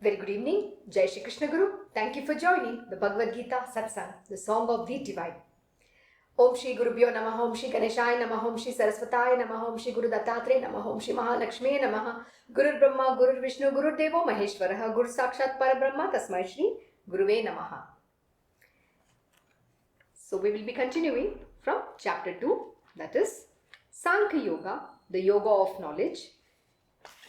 Very good evening. Jai Shri Krishna Guru. Thank you for joining the Bhagavad Gita Satsang, the Song of the Divine. Om Shri Gurubhyo Namaha, Om Shri Ganeshaya Namaha, Om Shri Saraswataya Namaha, Om Shri Guru Dattatreya Namaha, Om Shri Mahalakshmi Namaha, Gurur Brahma, Gurur Vishnu, Gurur Devo Maheshwaraha, Guru Sakshat Parabrahma, Tasmai Shri Guruve Namaha. So we will be continuing from chapter 2, that is Sankhyayoga, the Yoga of Knowledge.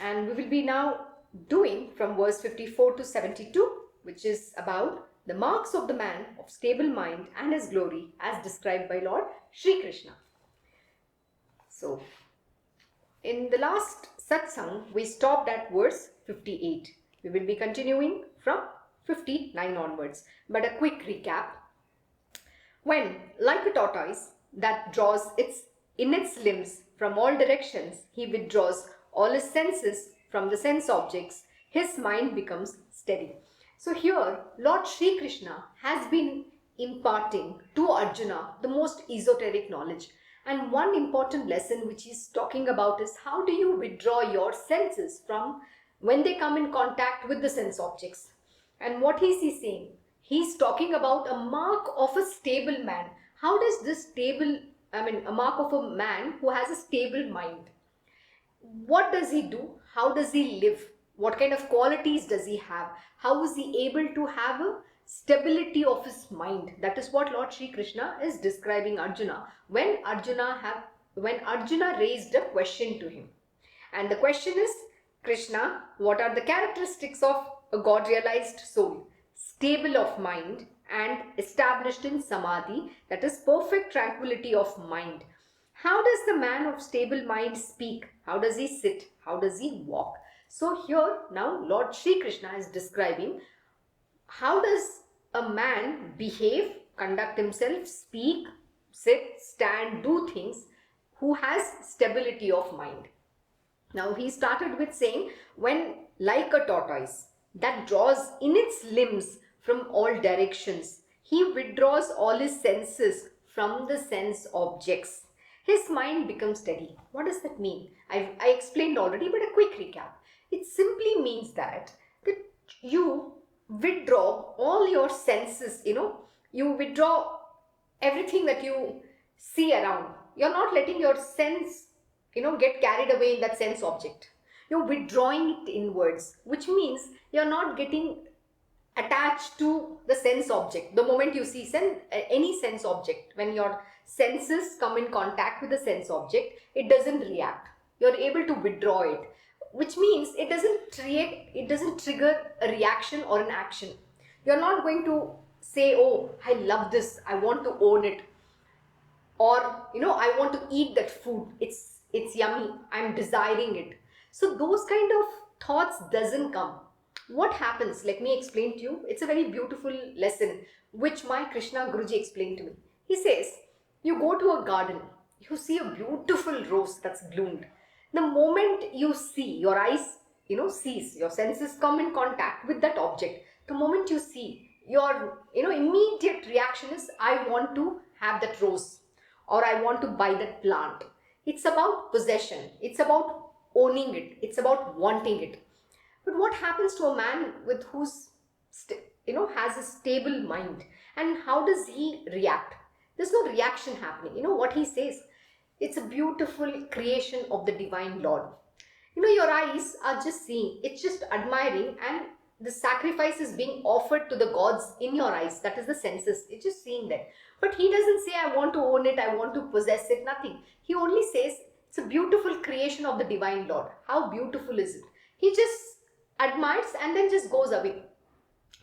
And we will be now doing from verse 54 to 72, which is about the marks of the man of stable mind and his glory as described by Lord Shri Krishna. So, in the last satsang, we stopped at verse 58. We will be continuing from 59 onwards. But a quick recap. When, like a tortoise that draws in its limbs from all directions, he withdraws all his senses from the sense objects, his mind becomes steady. So here, Lord Shri Krishna has been imparting to Arjuna the most esoteric knowledge. And one important lesson which he's talking about is how do you withdraw your senses from when they come in contact with the sense objects. And what is he saying? He's talking about a mark of a stable man. How does this a mark of a man who has a stable mind? What does he do? How does he live? What kind of qualities does he have? How is he able to have a stability of his mind? That is what Lord Shri Krishna is describing Arjuna when Arjuna raised a question to him. And the question is, Krishna, what are the characteristics of a God-realized soul? Stable of mind and established in samadhi, that is perfect tranquility of mind. How does the man of stable mind speak? How does he sit? How does he walk? So here now Lord Shri Krishna is describing how does a man behave, conduct himself, speak, sit, stand, do things who has stability of mind. Now he started with saying, when like a tortoise that draws in its limbs from all directions, he withdraws all his senses from the sense objects. His mind becomes steady. What does that mean? I explained already, but a quick recap. It simply means that you withdraw all your senses, you withdraw everything that you see around. You're not letting your sense, get carried away in that sense object. You're withdrawing it inwards, which means you're not getting attached to the sense object. The moment you see any sense object, when your senses come in contact with the sense object, it doesn't react. You're able to withdraw it, which means it doesn't trigger a reaction or an action. You're not going to say, oh, I love this, I want to own it, or I want to eat that food, it's yummy, I'm desiring it. So those kind of thoughts doesn't come. What happens? Let me explain to you. It's a very beautiful lesson which my Krishna Guruji explained to me. He says, you go to a garden, you see a beautiful rose that's bloomed. The moment you see, your eyes, sees, your senses come in contact with that object. The moment you see, your, immediate reaction is, I want to have that rose, or I want to buy that plant. It's about possession. It's about owning it. It's about wanting it. But what happens to a man with who's, has a stable mind? And how does he react? There's no reaction happening. What he says? It's a beautiful creation of the divine Lord. Your eyes are just seeing. It's just admiring, and the sacrifice is being offered to the gods in your eyes. That is the senses. It's just seeing that. But he doesn't say, I want to own it, I want to possess it, nothing. He only says, it's a beautiful creation of the divine Lord. How beautiful is it? He just admires and then just goes away.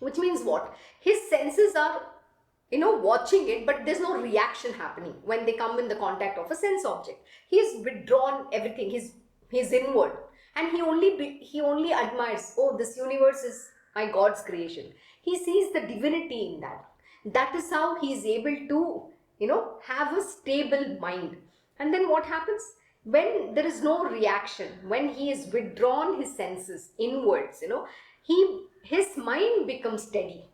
Which means what? His senses are, watching it, but there's no reaction happening when they come in the contact of a sense object. He's withdrawn everything. He's inward. And he only admires, oh, this universe is my God's creation. He sees the divinity in that. That is how he is able to, have a stable mind. And then what happens? When there is no reaction, when he is withdrawn his senses inwards, his mind becomes steady.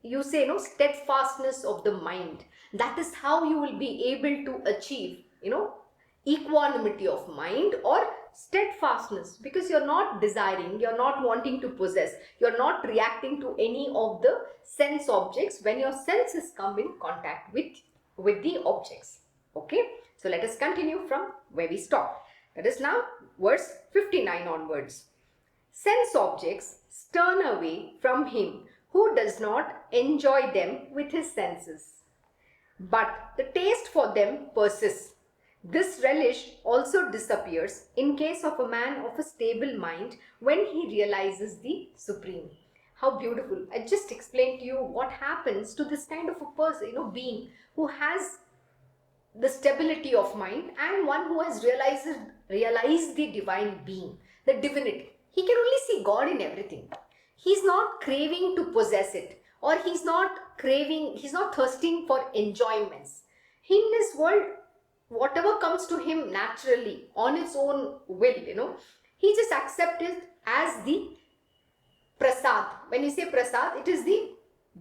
You say, steadfastness of the mind. That is how you will be able to achieve, equanimity of mind or steadfastness, because you're not desiring, you're not wanting to possess, you're not reacting to any of the sense objects when your senses come in contact with the objects. Okay, so let us continue from where we stopped. That is now verse 59 onwards. Sense objects turn away from him who does not enjoy them with his senses, but the taste for them persists. This relish also disappears in case of a man of a stable mind when he realizes the Supreme. How beautiful. I just explained to you what happens to this kind of a person, being who has the stability of mind and one who has realized the divine being, the divinity. He can only see God in everything. He's not craving to possess it, or he's not thirsting for enjoyments. In this world, whatever comes to him naturally on its own will, he just accepts it as the prasad. When you say prasad, it is the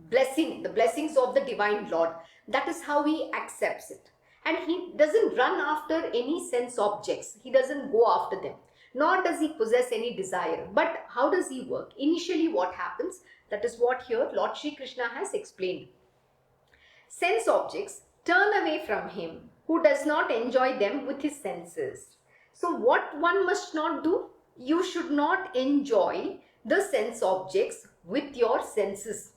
blessings of the divine Lord. That is how he accepts it. And he doesn't run after any sense objects. He doesn't go after them. Nor does he possess any desire. But how does he work? Initially, what happens? That is what here Lord Shri Krishna has explained. Sense objects turn away from him who does not enjoy them with his senses. So what one must not do? You should not enjoy the sense objects with your senses.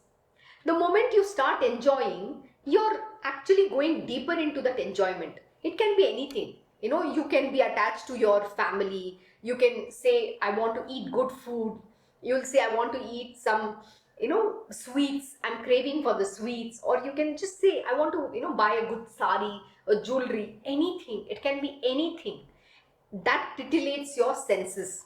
The moment you start enjoying, you're actually going deeper into that enjoyment. It can be anything. You can be attached to your family. You can say, I want to eat good food. You'll say, I want to eat some, sweets. I'm craving for the sweets. Or you can just say, I want to, buy a good sari, a jewelry, anything. It can be anything that titillates your senses.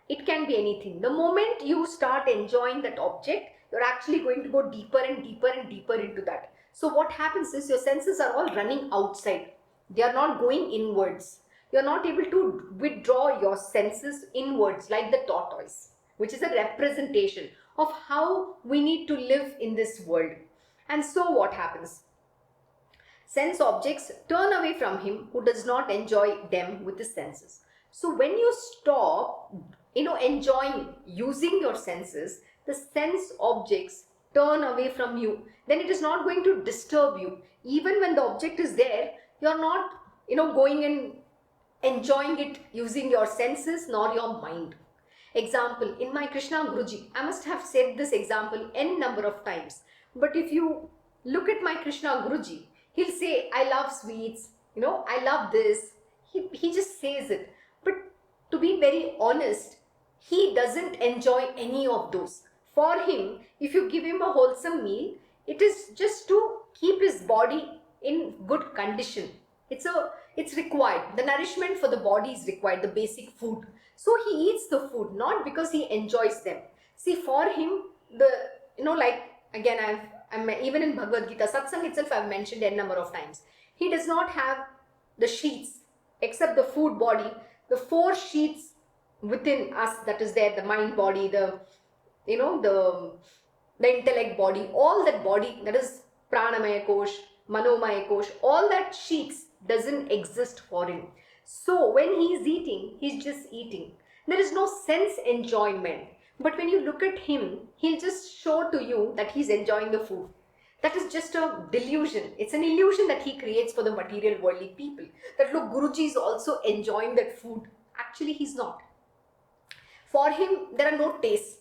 It can be anything. The moment you start enjoying that object, you're actually going to go deeper and deeper and deeper into that. So what happens is your senses are all running outside. They are not going inwards. You're not able to withdraw your senses inwards like the tortoise, which is a representation of how we need to live in this world. And so what happens? Sense objects turn away from him who does not enjoy them with his senses. So when you stop, enjoying, using your senses, the sense objects turn away from you. Then it is not going to disturb you. Even when the object is there, you're not, going and enjoying it using your senses nor your mind. Example, in my Krishna Guruji, I must have said this example n number of times. But if you look at my Krishna Guruji, he'll say, I love sweets, I love this. He just says it. But to be very honest, he doesn't enjoy any of those. For him, if you give him a wholesome meal, it is just to keep his body in good condition. It's required. The nourishment for the body is required, the basic food. So he eats the food, not because he enjoys them. See, for him, again, I'm even in Bhagavad Gita, Satsang itself I've mentioned n number of times. He does not have the sheets, except the food body, the 4 sheets within us that is there, the mind body, the intellect body, all that body, that is pranamaya kosh, manomaya kosh, all that sheets doesn't exist for him. So when he is eating, he's just eating. There is no sense enjoyment. But when you look at him, he'll just show to you that he's enjoying the food. That is just a delusion. It's an illusion that he creates for the material worldly people. That look, Guruji is also enjoying that food. Actually, he's not. For him, there are no tastes.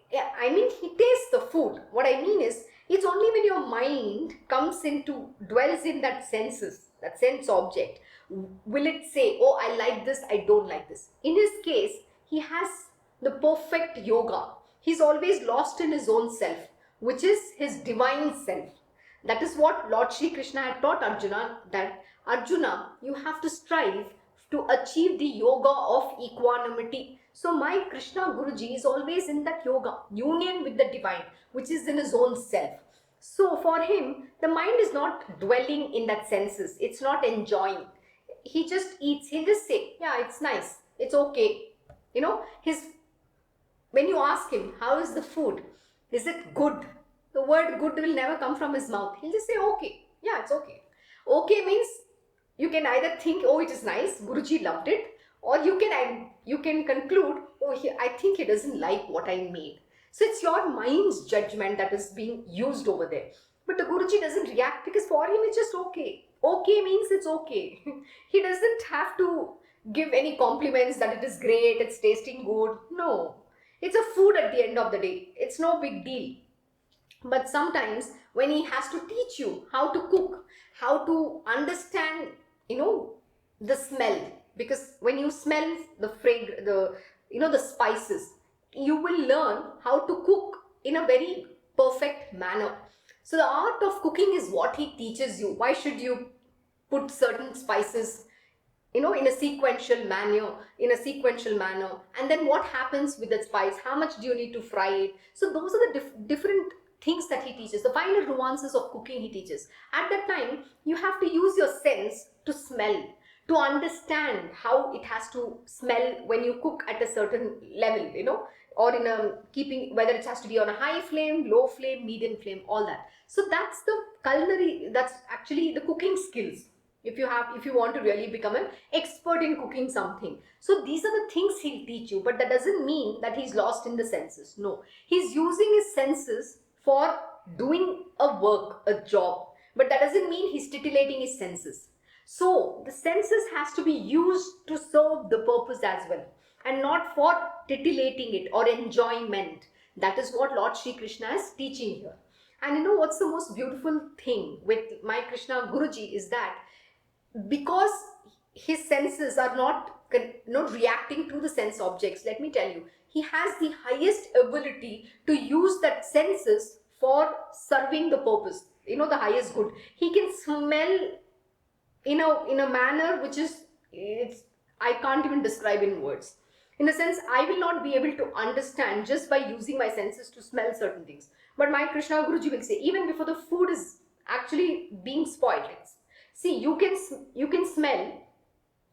He tastes the food. What I mean is, it's only when your mind dwells in that sense object, will it say, oh, I like this, I don't like this. In his case, he has the perfect yoga. He's always lost in his own self, which is his divine self. That is what Lord Shri Krishna had taught Arjuna, that Arjuna, you have to strive to achieve the yoga of equanimity. So my Krishna Guruji is always in that yoga, union with the divine, which is in his own self. So for him, the mind is not dwelling in that senses. It's not enjoying. He just eats. He'll just say, yeah, it's nice. It's okay. When you ask him, how is the food? Is it good? The word good will never come from his mouth. He'll just say, okay. Yeah, it's okay. Okay means you can either think, oh, it is nice, Guruji loved it. Or you can conclude, oh, I think he doesn't like what I made. So it's your mind's judgment that is being used over there. But the Guruji doesn't react because for him it's just okay. Okay means it's okay. He doesn't have to give any compliments that it is great, it's tasting good. No. It's a food at the end of the day. It's no big deal. But sometimes when he has to teach you how to cook, how to understand, the smell, because when you smell the spices, you will learn how to cook in a very perfect manner. So the art of cooking is what he teaches you. Why should you put certain spices in a sequential manner, and then what happens with that spice, how much do you need to fry it? So those are the different things that he teaches, the finer nuances of cooking he teaches. At that time, you have to use your sense to smell, to understand how it has to smell when you cook at a certain level, or in a keeping, whether it has to be on a high flame, low flame, medium flame, all that. So that's the culinary, that's actually the cooking skills. If you want to really become an expert in cooking something. So these are the things he'll teach you, but that doesn't mean that he's lost in the senses. No, he's using his senses for doing a work, a job, but that doesn't mean he's titillating his senses. So the senses has to be used to serve the purpose as well, and not for titillating it or enjoyment. That is what Lord Sri Krishna is teaching here. And what's the most beautiful thing with my Krishna Guruji is that because his senses are not reacting to the sense objects, let me tell you, he has the highest ability to use that senses for serving the purpose, the highest good. He can smell in a manner which is, I can't even describe in words. In a sense, I will not be able to understand just by using my senses to smell certain things. But my Krishna Guruji will say, even before the food is actually being spoiled, see, you can smell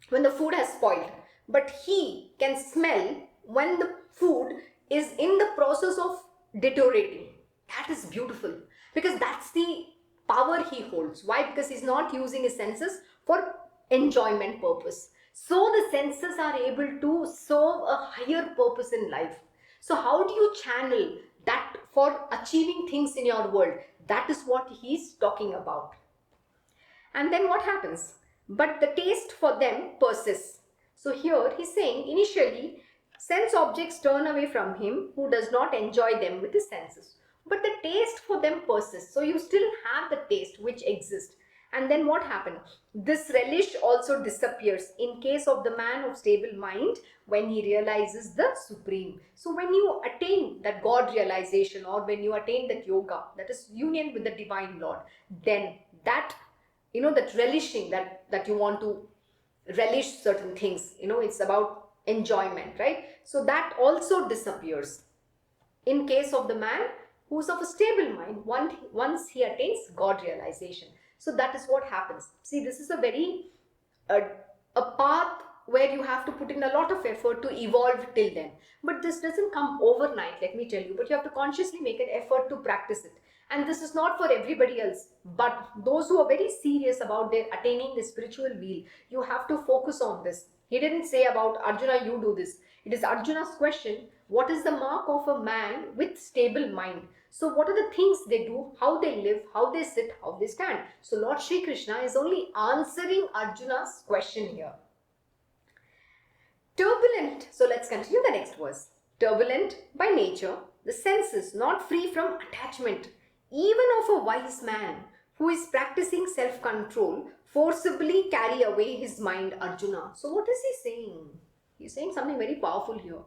when the food has spoiled, but he can smell when the food is in the process of deteriorating. That is beautiful, because that's the power he holds. Why? Because he's not using his senses for enjoyment purpose. So the senses are able to serve a higher purpose in life. So how do you channel that for achieving things in your world? That is what he's talking about. And then what happens? But the taste for them persists. So here he's saying, initially, sense objects turn away from him who does not enjoy them with his senses. But the taste for them persists. So you still have the taste which exists. And then what happens? This relish also disappears in case of the man of stable mind when he realizes the Supreme. So when you attain that God realization, or when you attain that yoga, that is union with the Divine Lord, then that that relishing, that you want to relish certain things, it's about enjoyment, right? So that also disappears in case of the man who's of a stable mind once he attains God realization. So that is what happens. See, this is a very a path where you have to put in a lot of effort to evolve till then. But this doesn't come overnight, let me tell you. But you have to consciously make an effort to practice it. And this is not for everybody else, but those who are very serious about their attaining the spiritual wheel, you have to focus on this. He didn't say about Arjuna, you do this. It is Arjuna's question, what is the mark of a man with stable mind? So what are the things they do, how they live, how they sit, how they stand? So Lord Sri Krishna is only answering Arjuna's question here. Turbulent, so let's continue the next verse. Turbulent by nature, the senses not free from attachment, even of a wise man who is practicing self-control, forcibly carry away his mind, Arjuna. So what is he saying? He's saying something very powerful here.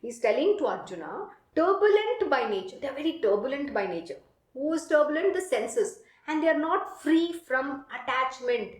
He's telling to Arjuna, turbulent by nature. They are very turbulent by nature. Who is turbulent? The senses. And they are not free from attachment,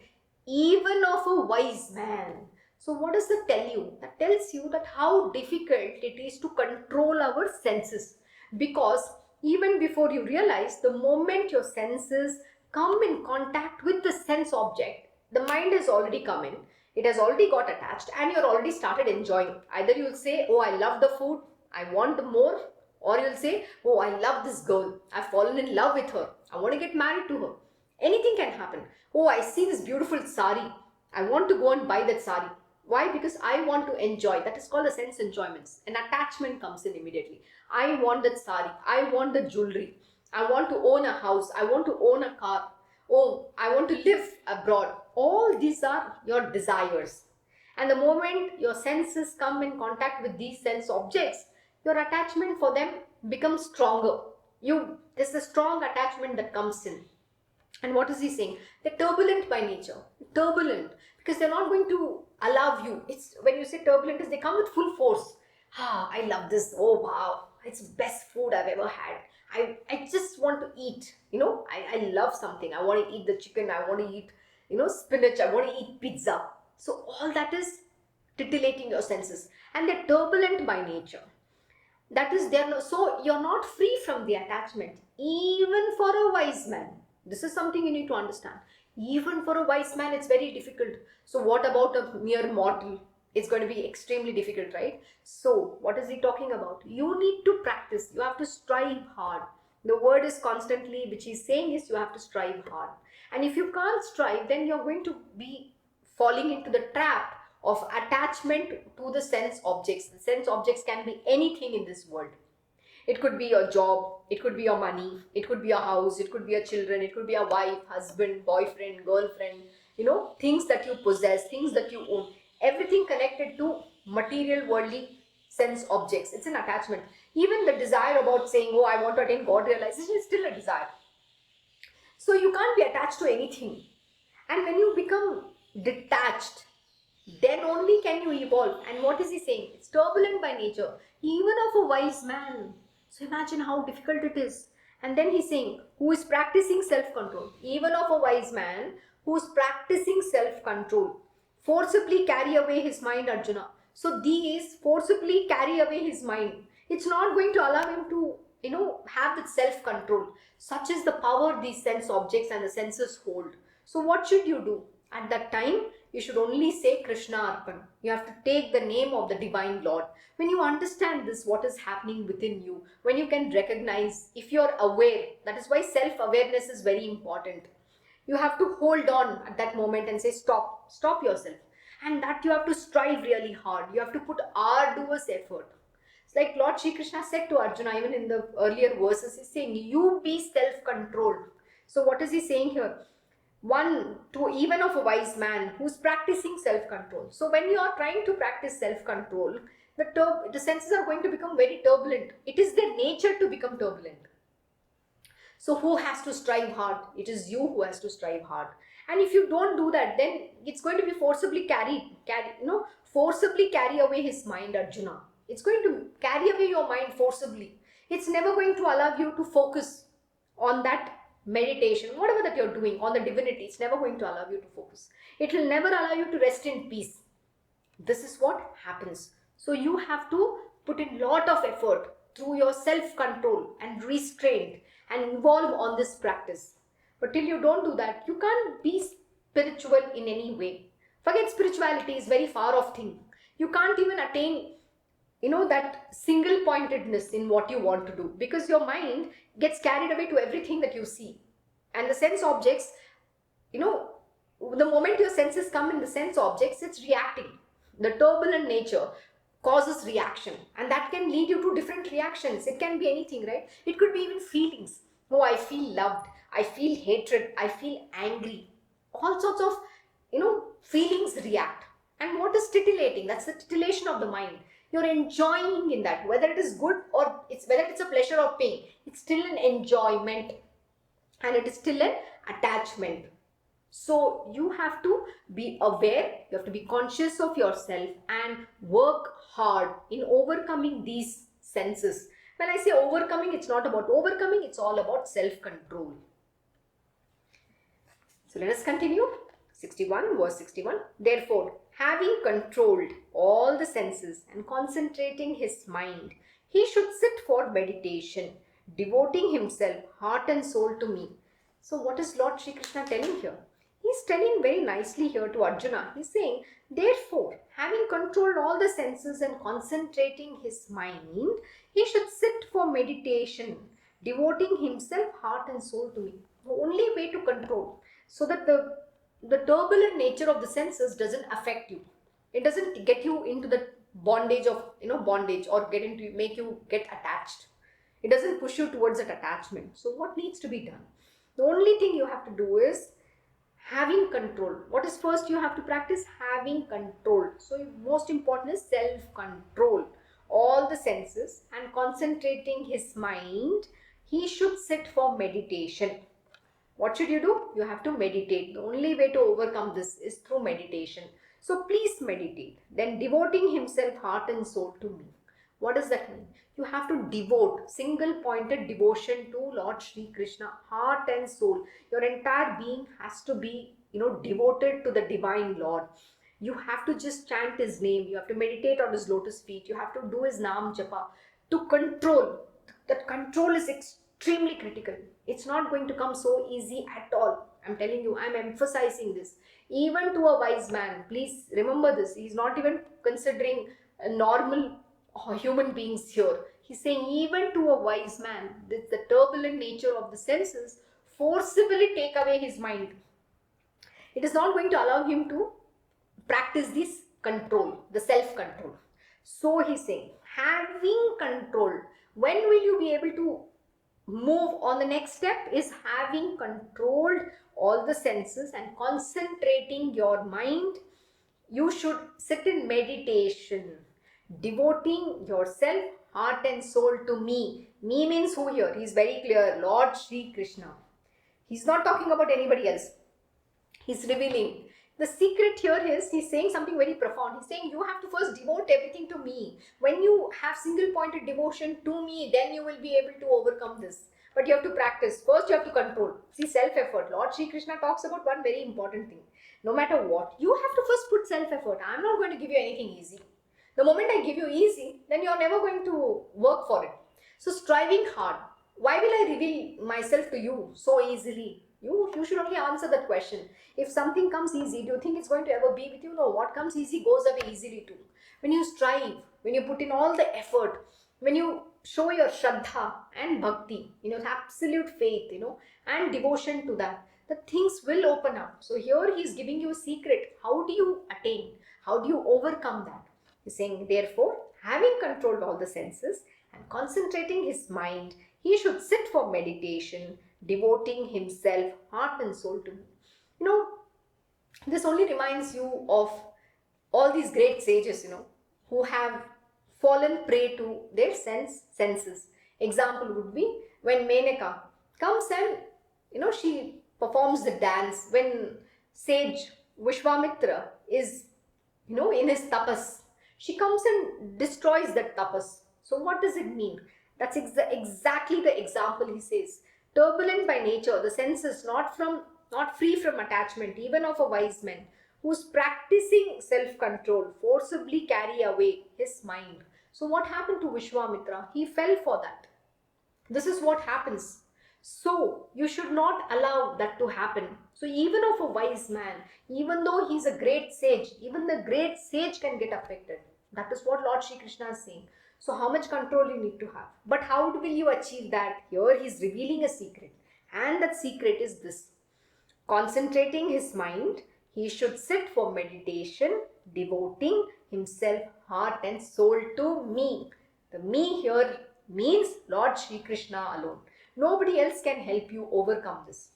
even of a wise man. So what does that tell you? That tells you that how difficult it is to control our senses. Because even before you realize, the moment your senses come in contact with the sense object, the mind has already come in, it has already got attached, and you're already started enjoying. Either you'll say, oh, I love the food, I want more, or you'll say, oh, I love this girl, I've fallen in love with her, I want to get married to her. Anything can happen. Oh, I see this beautiful sari, I want to go and buy that sari. Why? Because I want to enjoy. That is called the sense enjoyments. An attachment comes in immediately. I want that sari. I want the jewelry. I want to own a house. I want to own a car. Oh, I want to live abroad. All these are your desires. And the moment your senses come in contact with these sense objects, your attachment for them becomes stronger. There's a strong attachment that comes in. And what is he saying? They're turbulent by nature. Turbulent. Because they're not going to allow you. It's when you say turbulent, is they come with full force. I love this. Oh wow, it's the best food I've ever had. I just want to eat. I love something. I want to eat the chicken. I want to eat, spinach. I want to eat pizza. So all that is titillating your senses. And they're turbulent by nature. That is, so you're not free from the attachment. Even for a wise man. This is something you need to understand. Even for a wise man, it's very difficult. So what about a mere mortal? It's going to be extremely difficult, right? So what is he talking about? You need to practice. You have to strive hard. The word is constantly, which he's saying is you have to strive hard. And if you can't strive, then you're going to be falling into the trap of attachment to the sense objects. The sense objects can be anything in this world. It could be your job, it could be your money, it could be your house, it could be your children, it could be a wife, husband, boyfriend, girlfriend, things that you possess, things that you own. Everything connected to material, worldly sense objects. It's an attachment. Even the desire about saying, oh, I want to attain God realization is still a desire. So you can't be attached to anything. And when you become detached, then only can you evolve. And what is he saying? It's turbulent by nature, even of a wise man. So imagine how difficult it is. And then he's saying, who is practicing self-control, even of a wise man who is practicing self-control, forcibly carry away his mind, Arjuna. So these forcibly carry away his mind. It's not going to allow him to, have that self-control. Such is the power these sense objects and the senses hold. So what should you do? At that time, you should only say Krishna Arpan. You have to take the name of the Divine Lord. When you understand this, what is happening within you, when you can recognize, if you're aware, that is why self-awareness is very important. You have to hold on at that moment and say, stop yourself. And that you have to strive really hard. You have to put arduous effort. It's like Lord Shri Krishna said to Arjuna, even in the earlier verses, he's saying, you be self-controlled. So what is he saying here? One, to even of a wise man who's practicing self-control. So when you are trying to practice self-control, the senses are going to become very turbulent. It is their nature to become turbulent. So who has to strive hard? It is you who has to strive hard. And if you don't do that, then it's going to be forcibly forcibly carry away his mind, Arjuna. It's going to carry away your mind forcibly. It's never going to allow you to focus on that meditation, whatever that you're doing, on the divinity. It's never going to allow you to focus. It will never allow you to rest in peace. This is what happens. So you have to put in a lot of effort through your self-control and restraint and involve on this practice. But till you don't do that, you can't be spiritual in any way. Forget spirituality is very far off thing. You can't even attain, that single-pointedness in what you want to do, because your mind gets carried away to everything that you see. And the sense objects, the moment your senses come in the sense objects, it's reacting. The turbulent nature causes reaction, and that can lead you to different reactions. It can be anything, right? It could be even feelings. Oh, I feel loved. I feel hatred. I feel angry. All sorts of, feelings react. And what is titillating? That's the titillation of the mind. You're enjoying in that, whether it is good or whether it's a pleasure or pain. It's still an enjoyment, and it is still an attachment. So you have to be aware, you have to be conscious of yourself and work hard in overcoming these senses. When I say overcoming, it's not about overcoming, it's all about self-control. So let us continue. 61, verse 61. Therefore, having controlled all the senses and concentrating his mind, he should sit for meditation, devoting himself heart and soul to me. So what is Lord Shri Krishna telling here? He's telling very nicely here to Arjuna. He's saying, therefore, having controlled all the senses and concentrating his mind, he should sit for meditation, devoting himself heart and soul to me. The only way to control, so that the turbulent nature of the senses doesn't affect you. It doesn't get you into the bondage of, bondage, or make you get attached. It doesn't push you towards that attachment. So what needs to be done? The only thing you have to do is having control. What is first you have to practice? Having control. So most important is self-control. All the senses and concentrating his mind. He should sit for meditation. What should you do? You have to meditate. The only way to overcome this is through meditation. So please meditate. Then devoting himself heart and soul to me. What does that mean? You have to devote, single pointed devotion to Lord Shri Krishna, heart and soul. Your entire being has to be, devoted to the divine Lord. You have to just chant his name. You have to meditate on his lotus feet. You have to do his Naam Japa to control. That control is extremely critical. It's not going to come so easy at all. I'm telling you, I'm emphasizing this. Even to a wise man, please remember this. He's not even considering a normal human beings here. He's saying even to a wise man, the turbulent nature of the senses forcibly take away his mind. It is not going to allow him to practice this control, the self-control. So he's saying, having control. When will you be able to move on? The next step is having controlled all the senses and concentrating your mind. You should sit in meditation, devoting yourself heart and soul to me. Me means who here? He's very clear, Lord Shri Krishna. He's not talking about anybody else. He's revealing. The secret here is, he's saying something very profound. He's saying you have to first devote everything to me. When you have single pointed devotion to me, then you will be able to overcome this. But you have to practice. First you have to control. See, self-effort. Lord Shri Krishna talks about one very important thing. No matter what, you have to first put self-effort. I'm not going to give you anything easy. The moment I give you easy, then you're never going to work for it. So striving hard. Why will I reveal myself to you so easily? You should only answer that question. If something comes easy, do you think it's going to ever be with you? No, what comes easy goes away easily too. When you strive, when you put in all the effort, when you show your Shraddha and Bhakti, absolute faith, and devotion to that, the things will open up. So here he is giving you a secret. How do you attain? How do you overcome that? He's saying, therefore, having controlled all the senses and concentrating his mind, he should sit for meditation, devoting himself heart and soul to me. This only reminds you of all these great sages, who have fallen prey to their senses. Example would be when Menaka comes and, she performs the dance. When sage Vishwamitra is, in his tapas, she comes and destroys that tapas. So what does it mean? That's exactly the example he says. Turbulent by nature, the senses not free from attachment, even of a wise man, who's practicing self-control, forcibly carry away his mind. So what happened to Vishwamitra? He fell for that. This is what happens. So you should not allow that to happen. So even of a wise man, even though he's a great sage, even the great sage can get affected. That is what Lord Shri Krishna is saying. So how much control you need to have? But how will you achieve that? Here he is revealing a secret. And that secret is this. Concentrating his mind, he should sit for meditation, devoting himself heart and soul to me. The me here means Lord Shri Krishna alone. Nobody else can help you overcome this.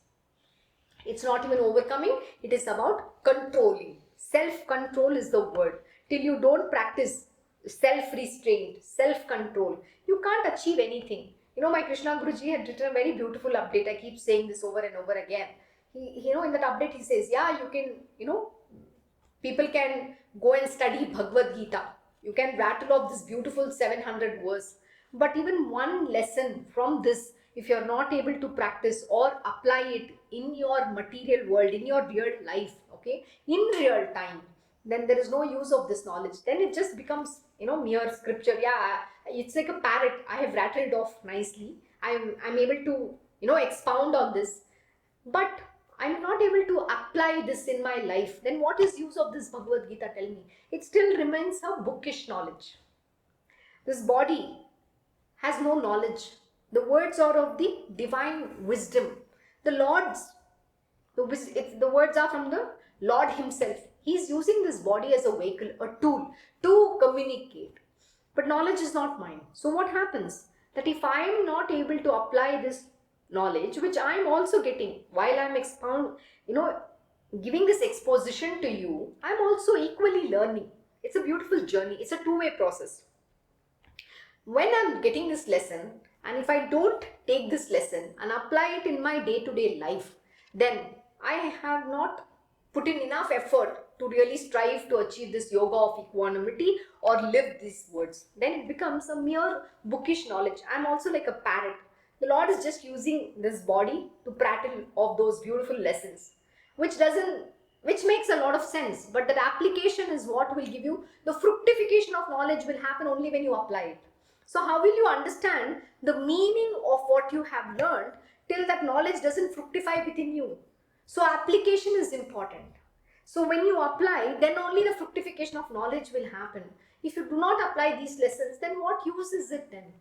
It's not even overcoming, it is about controlling. Self-control is the word. Till you don't practice self-restraint, self-control, you can't achieve anything. My Krishna Guruji had written a very beautiful update. I keep saying this over and over again. He in that update he says, yeah, you can, people can go and study Bhagavad Gita. You can rattle off this beautiful 700 verse. But even one lesson from this, if you're not able to practice or apply it in your material world, in your real life, okay, in real time, then there is no use of this knowledge. Then it just becomes, mere scripture. Yeah, it's like a parrot. I have rattled off nicely. I'm able to, expound on this. But I'm not able to apply this in my life. Then what is use of this Bhagavad Gita? Tell me. It still remains a bookish knowledge. This body has no knowledge. The words are of the divine wisdom. The words are from the Lord himself. He's using this body as a vehicle, a tool to communicate. But knowledge is not mine. So what happens? That if I am not able to apply this knowledge, which I am also getting while I am giving this exposition to you, I am also equally learning. It's a beautiful journey. It's a two-way process. When I'm getting this lesson, and if I don't take this lesson and apply it in my day-to-day life, then I have not put in enough effort to really strive to achieve this yoga of equanimity or live these words. Then it becomes a mere bookish knowledge. I'm also like a parrot. The Lord is just using this body to prattle of those beautiful lessons, which makes a lot of sense. But that application is what will give you the fructification of knowledge will happen only when you apply it. So how will you understand the meaning of what you have learned till that knowledge doesn't fructify within you? So application is important. So when you apply, then only the fructification of knowledge will happen. If you do not apply these lessons, then what use is it then?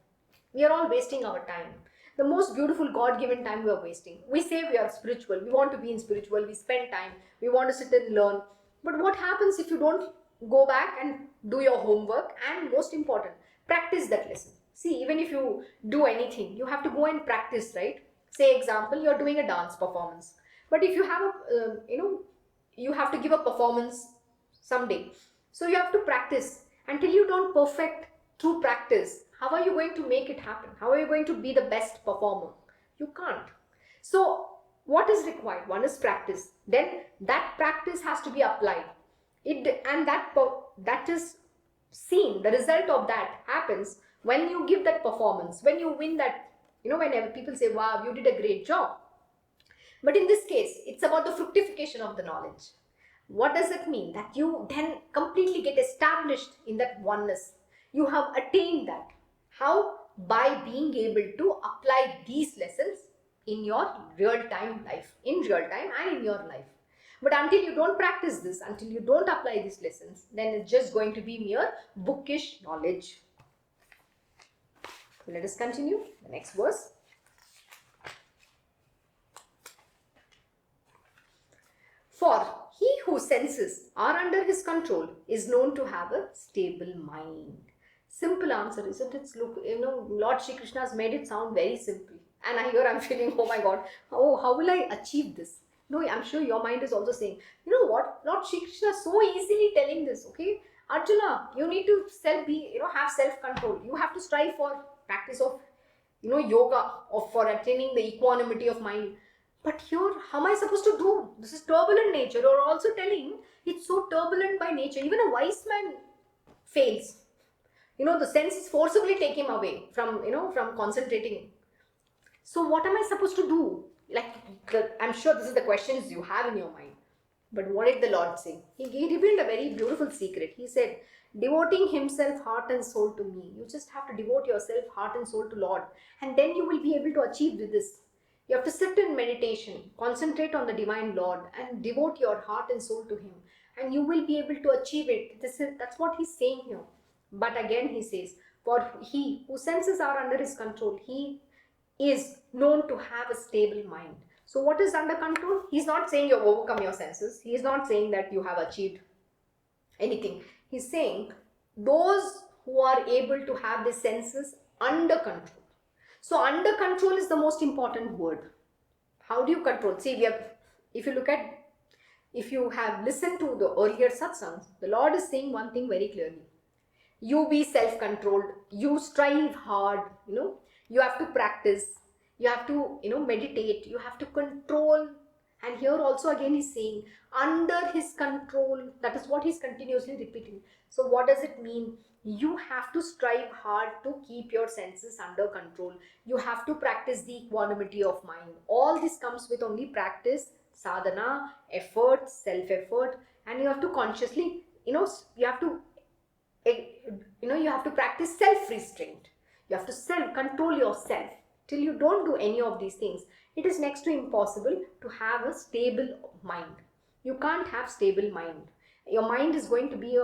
We are all wasting our time. The most beautiful God-given time we are wasting. We say we are spiritual. We want to be in spiritual. We spend time. We want to sit and learn. But what happens if you don't go back and do your homework? And most important, practice that lesson. See, even if you do anything, you have to go and practice, right? Say example, you're doing a dance performance. But if you have you have to give a performance someday. So you have to practice. Until you don't perfect through practice, how are you going to make it happen? How are you going to be the best performer? You can't. So what is required? One is practice. Then that practice has to be applied. That is seen. The result of that happens when you give that performance, when you win that, whenever people say, wow, you did a great job. But in this case, it's about the fructification of the knowledge. What does it mean? That you then completely get established in that oneness. You have attained that. How? By being able to apply these lessons in your real-time life, in real time and in your life. But until you don't practice this, until you don't apply these lessons, then it's just going to be mere bookish knowledge. So let us continue. The next verse. For he who senses are under his control is known to have a stable mind. Simple answer, isn't it? Look, Lord Shri Krishna has made it sound very simple. And I'm feeling, oh my God, how will I achieve this? No, I'm sure your mind is also saying, you know what? Lord Shri Krishna is so easily telling this, okay? Arjuna, you need to have self-control. You have to strive for practice of, yoga, for attaining the equanimity of mind. But here, how am I supposed to do? This is turbulent nature. You're also telling it's so turbulent by nature. Even a wise man fails. The senses forcibly take him away from concentrating. So what am I supposed to do? I'm sure this is the questions you have in your mind. But what did the Lord say? He revealed a very beautiful secret. He said, devoting himself heart and soul to me. You just have to devote yourself heart and soul to Lord. And then you will be able to achieve this. You have to sit in meditation, concentrate on the divine Lord and devote your heart and soul to him. And you will be able to achieve it. That's what he's saying here. But again he says, for he who senses are under his control, he is known to have a stable mind. So what is under control? He's not saying you have overcome your senses. He is not saying that you have achieved anything. He's saying those who are able to have the senses under control. So under control is the most important word. How do you control? See, if you have listened to the earlier satsangs, the Lord is saying one thing very clearly. You be self-controlled. You strive hard. You have to practice. You have to, meditate. You have to control. And here also again he's saying, under his control. That is what he's continuously repeating. So what does it mean? You have to strive hard to keep your senses under control. You have to practice the equanimity of mind. All this comes with only practice, sadhana, effort, self-effort. And you have to consciously, you have to practice self-restraint. You have to self-control yourself. Till you don't do any of these things, it is next to impossible to have a stable mind. You can't have stable mind. Your mind is going to be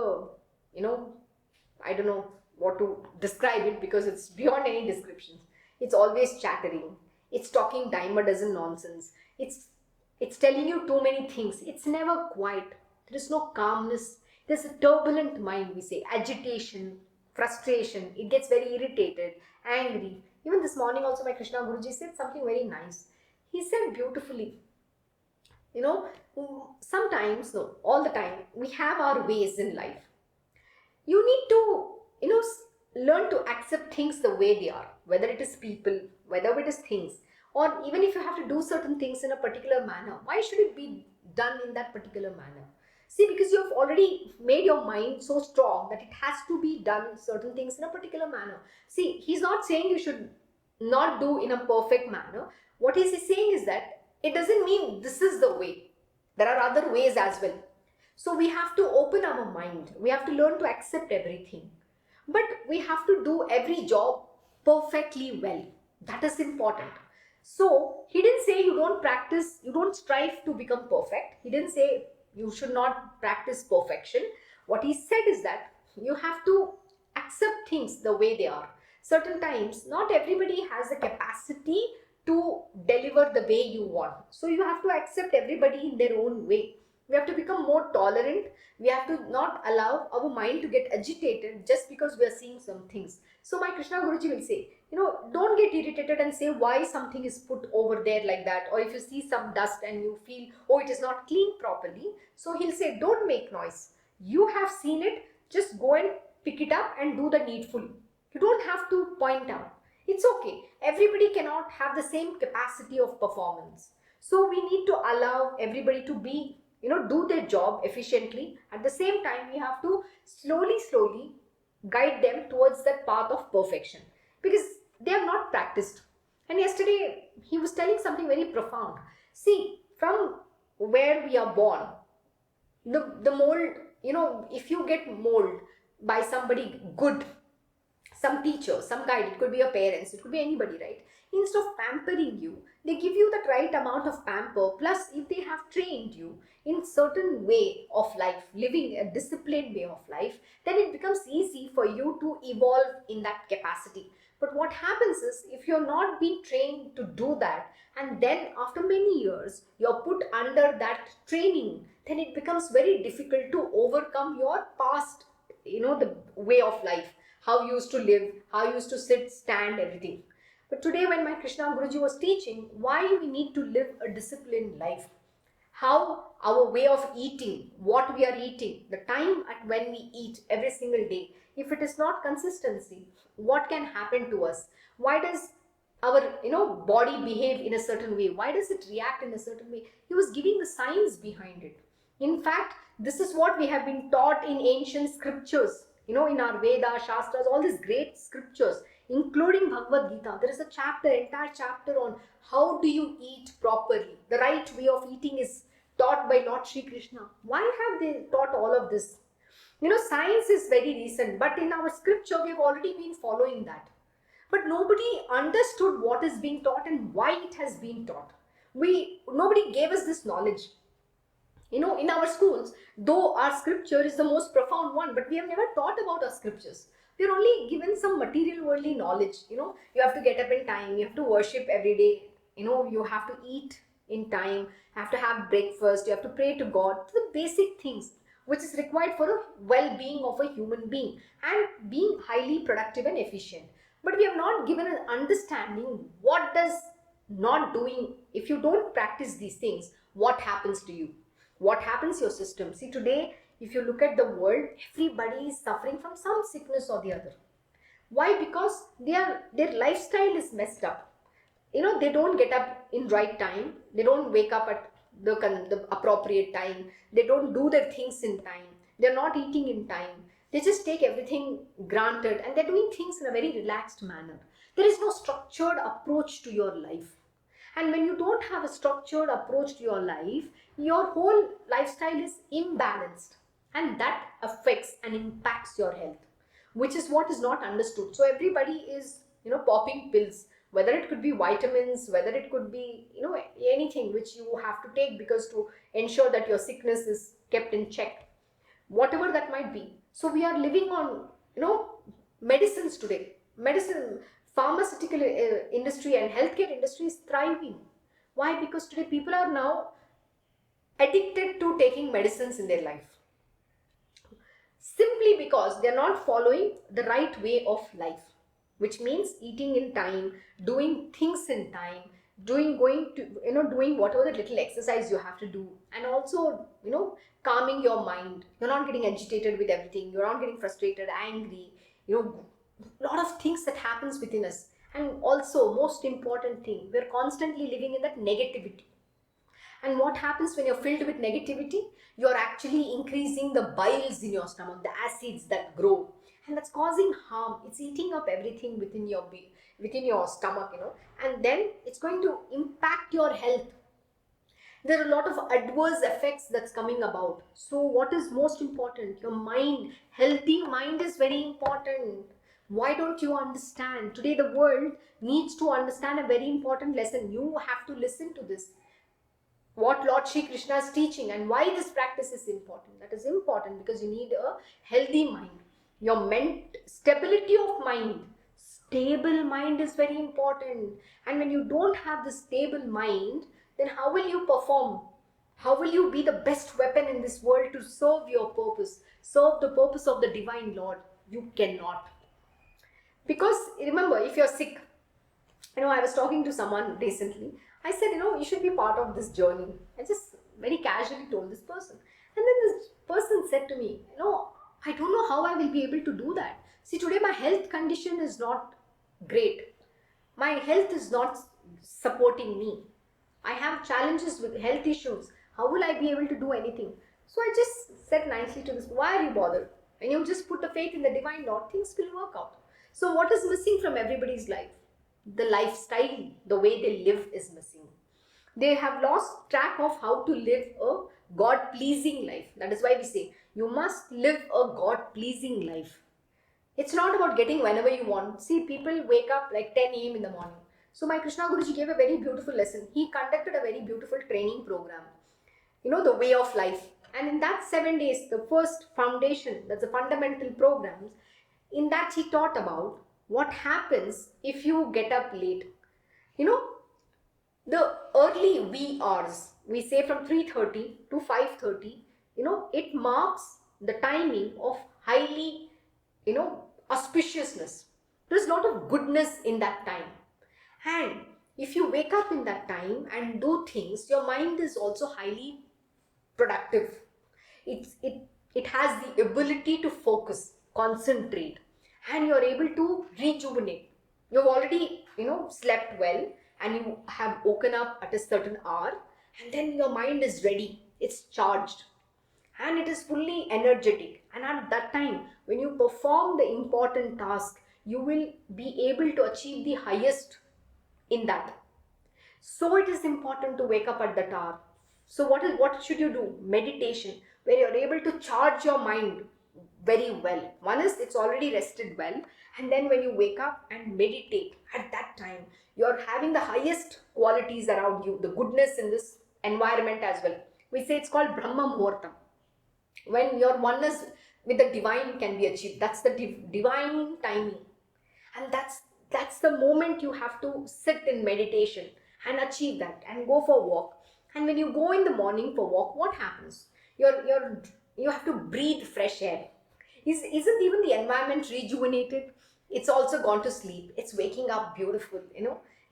I don't know what to describe it because it's beyond any description. It's always chattering. It's talking dime a dozen nonsense. It's telling you too many things. It's never quiet. There is no calmness. There's a turbulent mind, we say, agitation, frustration. It gets very irritated, angry. Even this morning also my Krishna Guruji said something very nice. He said beautifully, sometimes, no, all the time, we have our ways in life. You need to, learn to accept things the way they are, whether it is people, whether it is things, or even if you have to do certain things in a particular manner, why should it be done in that particular manner? See, because you have already made your mind so strong that it has to be done certain things in a particular manner. See, he's not saying you should not do in a perfect manner. What he is saying is that it doesn't mean this is the way. There are other ways as well. So we have to open our mind. We have to learn to accept everything. But we have to do every job perfectly well. That is important. So he didn't say you don't practice, you don't strive to become perfect. He didn't say you should not practice perfection. What he said is that you have to accept things the way they are. Certain times, not everybody has the capacity to deliver the way you want. So you have to accept everybody in their own way. We have to become more tolerant. We have to not allow our mind to get agitated just because we are seeing some things. So my Krishna Guruji will say, don't get irritated and say why something is put over there like that. Or if you see some dust and you feel, oh, it is not clean properly. So he'll say, don't make noise. You have seen it. Just go and pick it up and do the needful. You don't have to point out. It's okay. Everybody cannot have the same capacity of performance. So we need to allow everybody to be, do their job efficiently. At the same time, we have to slowly guide them towards that path of perfection because they have not practiced. And yesterday, he was telling something very profound. See, from where we are born, the mold, if you get molded by somebody good, some teacher, some guide, it could be your parents, it could be anybody, right? Instead of pampering you, they give you that right amount of pamper. Plus, if they have trained you in certain way of life, living a disciplined way of life, then it becomes easy for you to evolve in that capacity. But what happens is, if you're not being trained to do that, and then after many years, you're put under that training, then it becomes very difficult to overcome your past, the way of life, how you used to live, how you used to sit, stand, everything. But today when my Krishna Guruji was teaching why we need to live a disciplined life, how our way of eating, what we are eating, the time at when we eat every single day, if it is not consistency, what can happen to us? Why does our body behave in a certain way? Why does it react in a certain way? He was giving the science behind it. In fact, this is what we have been taught in ancient scriptures, in our Veda, Shastras, all these great scriptures, including Bhagavad Gita. There is a entire chapter on how do you eat properly. The right way of eating is taught by Lord Sri Krishna. Why have they taught all of this? Science is very recent, but in our scripture, we have already been following that. But nobody understood what is being taught and why it has been taught. Nobody gave us this knowledge. In our schools, though our scripture is the most profound one, but we have never taught about our scriptures. We are only given some material worldly knowledge. You have to get up in time, you have to worship every day, you have to eat in time, have to have breakfast, you have to pray to God, the basic things which is required for a well-being of a human being and being highly productive and efficient. But we have not given an understanding what does not doing, if you don't practice these things, what happens to you? What happens to your system? See, today, if you look at the world, everybody is suffering from some sickness or the other. Why? Because their lifestyle is messed up. They don't get up in right time. They don't wake up at the appropriate time. They don't do their things in time. They're not eating in time. They just take everything granted and they're doing things in a very relaxed manner. There is no structured approach to your life. And when you don't have a structured approach to your life, your whole lifestyle is imbalanced. And that affects and impacts your health, which is what is not understood. So everybody is, popping pills, whether it could be vitamins, whether it could be, anything which you have to take because to ensure that your sickness is kept in check, whatever that might be. So we are living on, medicines today. Pharmaceutical industry and healthcare industry is thriving. Why? Because today people are now addicted to taking medicines in their life, simply because they are not following the right way of life, which means eating in time, doing things in time, doing whatever the little exercise you have to do, and also calming your mind. You're not getting agitated with everything, you're not getting frustrated, angry, lot of things that happens within us. And also, most important thing, we're constantly living in that negativity. And what happens when you're filled with negativity? You're actually increasing the biles in your stomach, the acids that grow, and that's causing harm. It's eating up everything within your stomach, and then it's going to impact your health. There are a lot of adverse effects that's coming about. So what is most important? Your mind. Healthy mind is very important. Why don't you understand? Today the world needs to understand a very important lesson. You have to listen to this, what Lord Shri Krishna is teaching, and why this practice is important. That is important because you need a healthy mind. Your stability of mind. Stable mind is very important. And when you don't have the stable mind, then how will you perform? How will you be the best weapon in this world to serve your purpose? Serve the purpose of the Divine Lord? You cannot. Because remember, if you're sick, I was talking to someone recently. I said, you should be part of this journey. I just very casually told this person. And then this person said to me, I don't know how I will be able to do that. See, today my health condition is not great. My health is not supporting me. I have challenges with health issues. How will I be able to do anything? So I just said nicely to this, why are you bothered? When you just put the faith in the Divine Lord, things will work out. So what is missing from everybody's life? The lifestyle, the way they live is missing. They have lost track of how to live a God-pleasing life. That is why we say, you must live a God-pleasing life. It's not about getting whenever you want. See, people wake up like 10 a.m. in the morning. So my Krishna Guruji gave a very beautiful lesson. He conducted a very beautiful training program. The way of life. And in that 7 days, the first foundation, that's the fundamental programs, in that he taught about what happens if you get up late. The early wee hours, we say from 3:30 to 5:30, it marks the timing of highly, auspiciousness. There's a lot of goodness in that time. And if you wake up in that time and do things, your mind is also highly productive. It has the ability to focus, concentrate, and you're able to rejuvenate. You've already, slept well, and you have woken up at a certain hour, and then your mind is ready. It's charged, and it is fully energetic. And at that time, when you perform the important task, you will be able to achieve the highest in that. So it is important to wake up at that hour. So what should you do? Meditation, where you're able to charge your mind very well. One is, it's already rested well, and then when you wake up and meditate at that time, you're having the highest qualities around you, the goodness in this environment as well. We say it's called Brahma Muhurtam. When your oneness with the divine can be achieved, that's the divine timing. And that's the moment you have to sit in meditation and achieve that and go for a walk. And when you go in the morning for walk, what happens? You have to breathe fresh air. Isn't even the environment rejuvenated? It's also gone to sleep. It's waking up beautiful,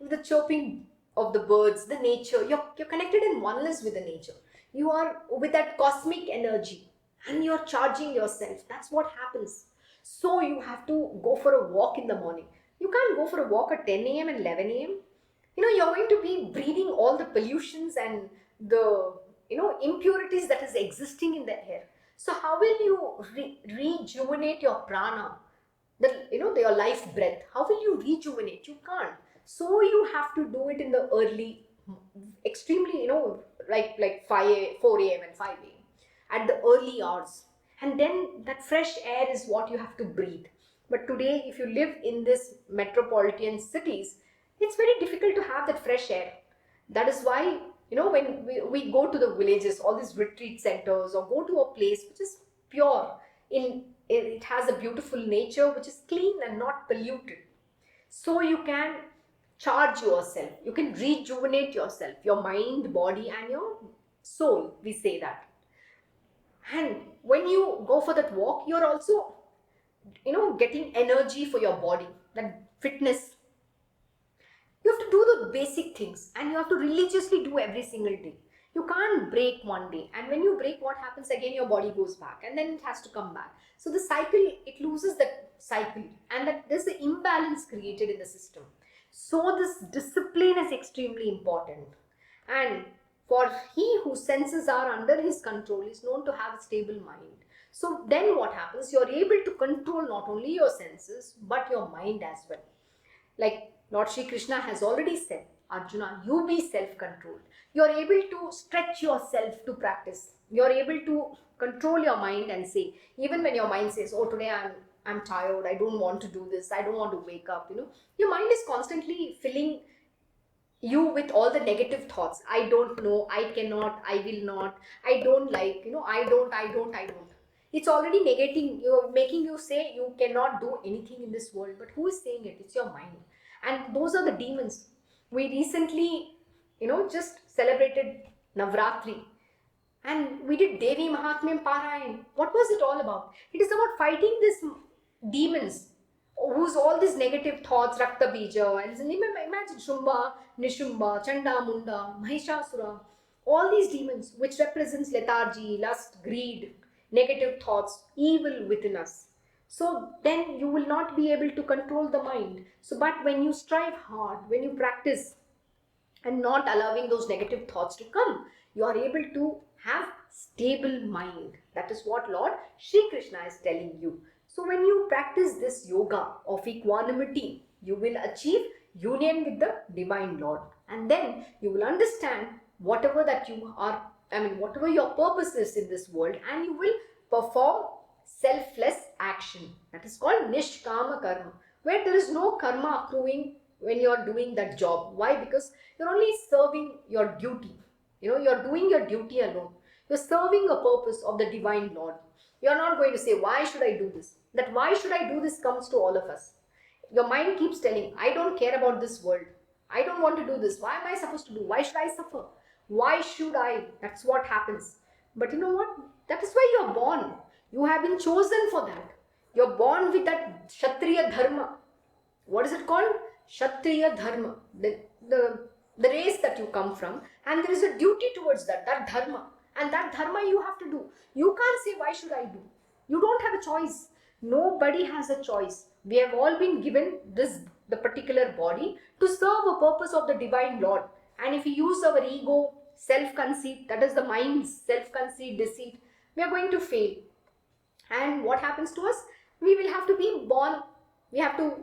with the chirping of the birds, the nature. You're connected in oneness with the nature. You are with that cosmic energy and you're charging yourself. That's what happens. So you have to go for a walk in the morning. You can't go for a walk at 10 a.m. and 11 a.m. You're going to be breathing all the pollutions and the, impurities that is existing in the air. So how will you rejuvenate your prana, your life breath? How will you rejuvenate? You can't. So you have to do it in the early, extremely, like 4 a.m. and 5 a.m. at the early hours. And then that fresh air is what you have to breathe. But today, if you live in this metropolitan cities, it's very difficult to have that fresh air. That is why, when we go to the villages, all these retreat centers, or go to a place which is pure, it has a beautiful nature which is clean and not polluted. So you can charge yourself, you can rejuvenate yourself, your mind, body, and your soul, we say that. And when you go for that walk, you're also, getting energy for your body, that fitness. You have to do the basic things and you have to religiously do every single day. You can't break one day, and when you break, what happens again? Your body goes back and then it has to come back. So the cycle, it loses that cycle, and that there's the imbalance created in the system. So this discipline is extremely important. And for he whose senses are under his control is known to have a stable mind. So then what happens? You're able to control not only your senses but your mind as well. Like Lord Shri Krishna has already said, Arjuna, you be self-controlled. You're able to stretch yourself to practice. You're able to control your mind and say, even when your mind says, oh, today I'm tired, I don't want to do this, I don't want to wake up, your mind is constantly filling you with all the negative thoughts. I don't know, I cannot, I will not, I don't like, I don't. It's already negating, making you say you cannot do anything in this world. But who is saying it? It's your mind. And those are the demons. We recently, just celebrated Navratri. And we did Devi Mahatmyam Parayan. What was it all about? It is about fighting these demons, who's all these negative thoughts, Rakta Bija, and imagine Shumba, Nishumba, Chanda, Munda, Mahishasura, all these demons which represents lethargy, lust, greed, negative thoughts, evil within us. So then you will not be able to control the mind. So but when you strive hard, when you practice and not allowing those negative thoughts to come, you are able to have stable mind. That is what Lord Shri Krishna is telling you. So when you practice this yoga of equanimity, you will achieve union with the Divine Lord. And then you will understand whatever that you are, whatever your purpose is in this world, and you will perform selfless action. That is called Nishkama Karma, where there is no karma accruing when you are doing that job. Why? Because you're only serving your duty. You're doing your duty alone. You're serving a purpose of the Divine Lord. You're not going to say, why should I do this? That why should I do this comes to all of us. Your mind keeps telling, I don't care about this world. I don't want to do this. Why am I supposed to do? Why should I suffer? Why should I? That's what happens. But you know what? That is why you're born. You have been chosen for that. You're born with that Kshatriya Dharma. What is it called? Kshatriya Dharma. The race that you come from. And there is a duty towards that Dharma. And that Dharma you have to do. You can't say, why should I do? You don't have a choice. Nobody has a choice. We have all been given the particular body to serve a purpose of the Divine Lord. And if we use our ego, self-conceit, that is the mind's self-conceit, deceit, we are going to fail. And what happens to us? We will have to be born. We have to,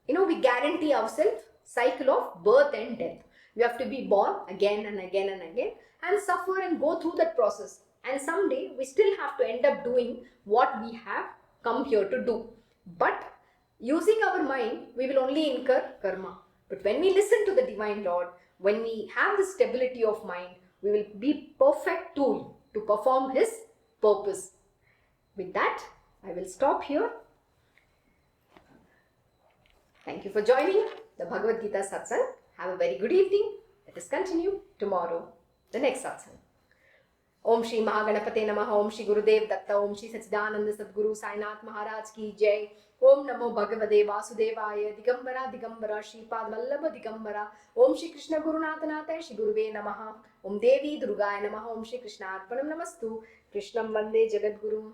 we guarantee ourselves cycle of birth and death. We have to be born again and again and again and suffer and go through that process. And someday we still have to end up doing what we have come here to do. But using our mind, we will only incur karma. But when we listen to the Divine Lord, when we have the stability of mind, we will be perfect tool to perform His purpose. With that, I will stop here. Thank you for joining the Bhagavad Gita Satsang. Have a very good evening. Let us continue tomorrow, the next Satsang. Om Shri Mahaganapate Namaha, Om Shri Gurudev Datta, Om Shri Sachidananda Sadguru Sainath Maharaj Ki Jai. Om Namo Bhagavade Vasudevaya, Digambara Digambara, Shripad Vallabha Digambara, Om Shri Krishna Gurunathanataya, Shri Guruve Namaha, Om Devi Durgaya Namaha, Om Shri Krishna Arpanam Namastu, Krishnam Vande Jagadguru.